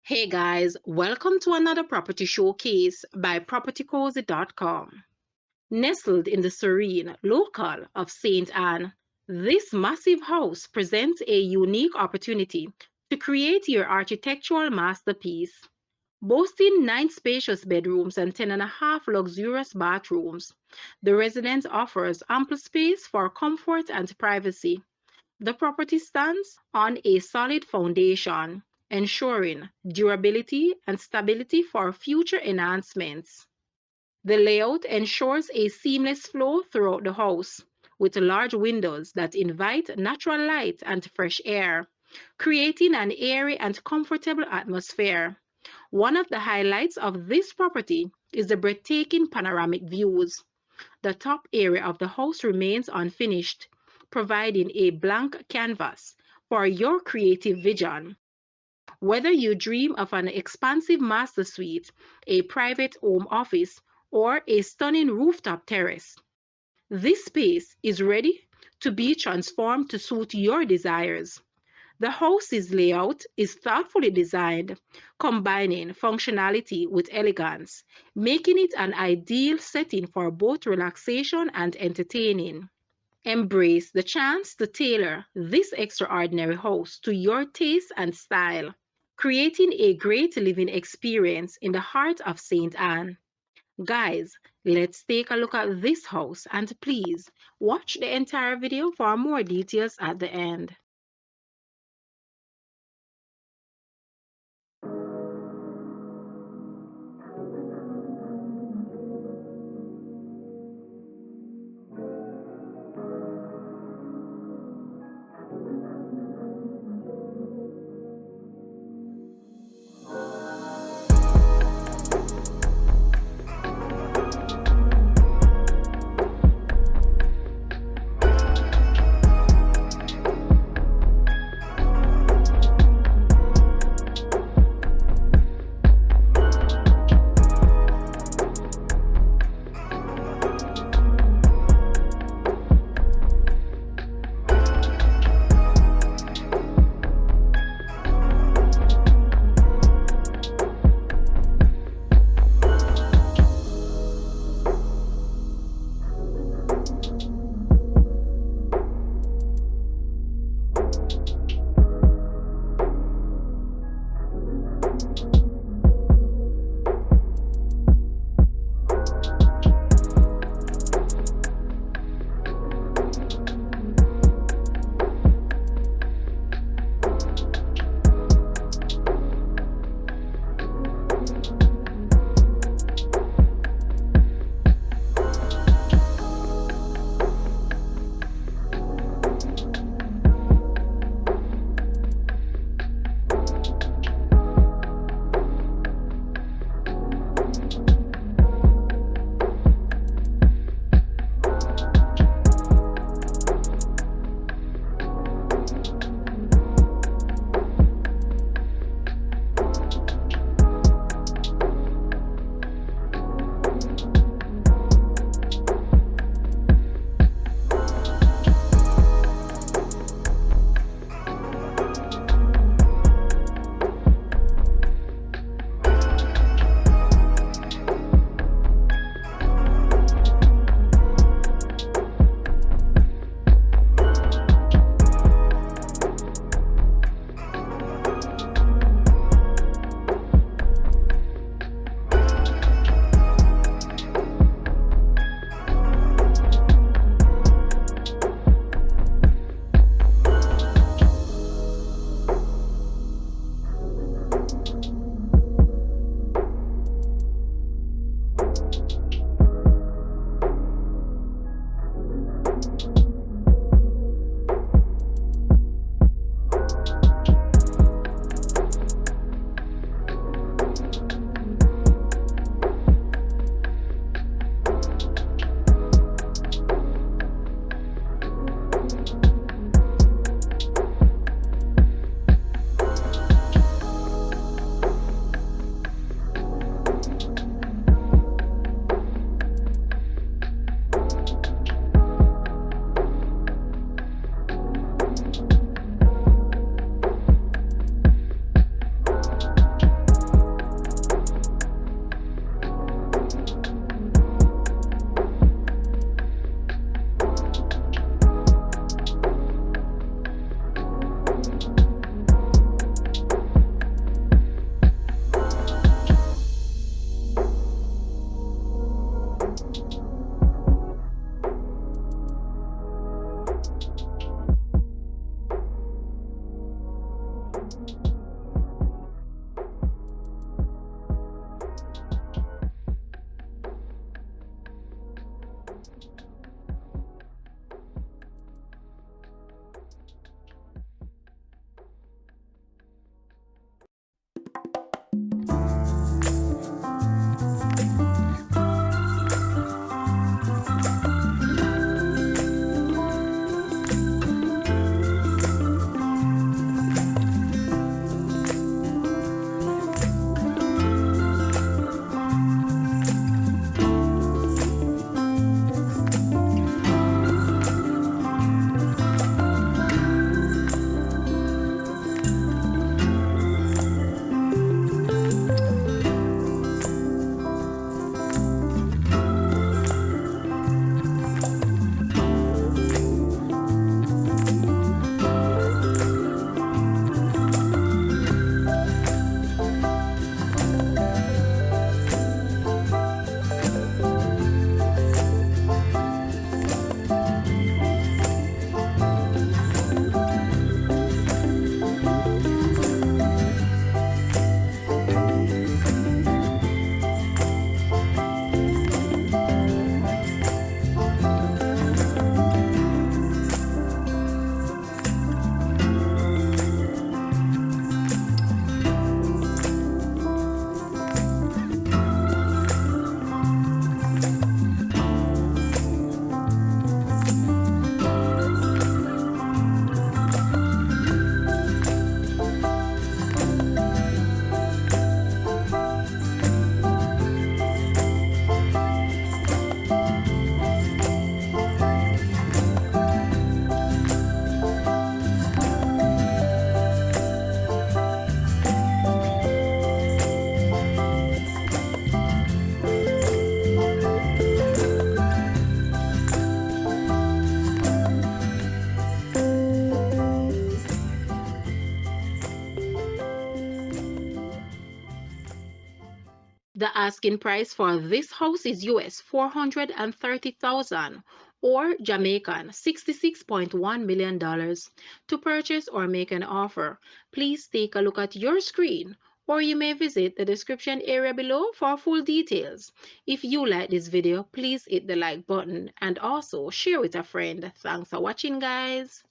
Hey guys, welcome to another property showcase by propertycozy.com. Nestled in the serene locale of St. Anne, this massive house presents a unique opportunity to create your architectural masterpiece. Boasting 9 spacious bedrooms and 10.5 luxurious bathrooms, the residence offers ample space for comfort and privacy. The property stands on a solid foundation, ensuring durability and stability for future enhancements. The layout ensures a seamless flow throughout the house, with large windows that invite natural light and fresh air, creating an airy and comfortable atmosphere. One of the highlights of this property is the breathtaking panoramic views. The top area of the house remains unfinished, providing a blank canvas for your creative vision. Whether you dream of an expansive master suite, a private home office, or a stunning rooftop terrace, this space is ready to be transformed to suit your desires. The house's layout is thoughtfully designed, combining functionality with elegance, making it an ideal setting for both relaxation and entertaining. Embrace the chance to tailor this extraordinary house to your taste and style, creating a great living experience in the heart of St. Anne. Guys, let's take a look at this house and please watch the entire video for more details at the end. The asking price for this house is US 430,000 or Jamaican $66.1 million. To purchase or make an offer, please take a look at your screen or you may visit the description area below for full details. If you like this video, please hit the like button and also share with a friend. Thanks for watching, guys.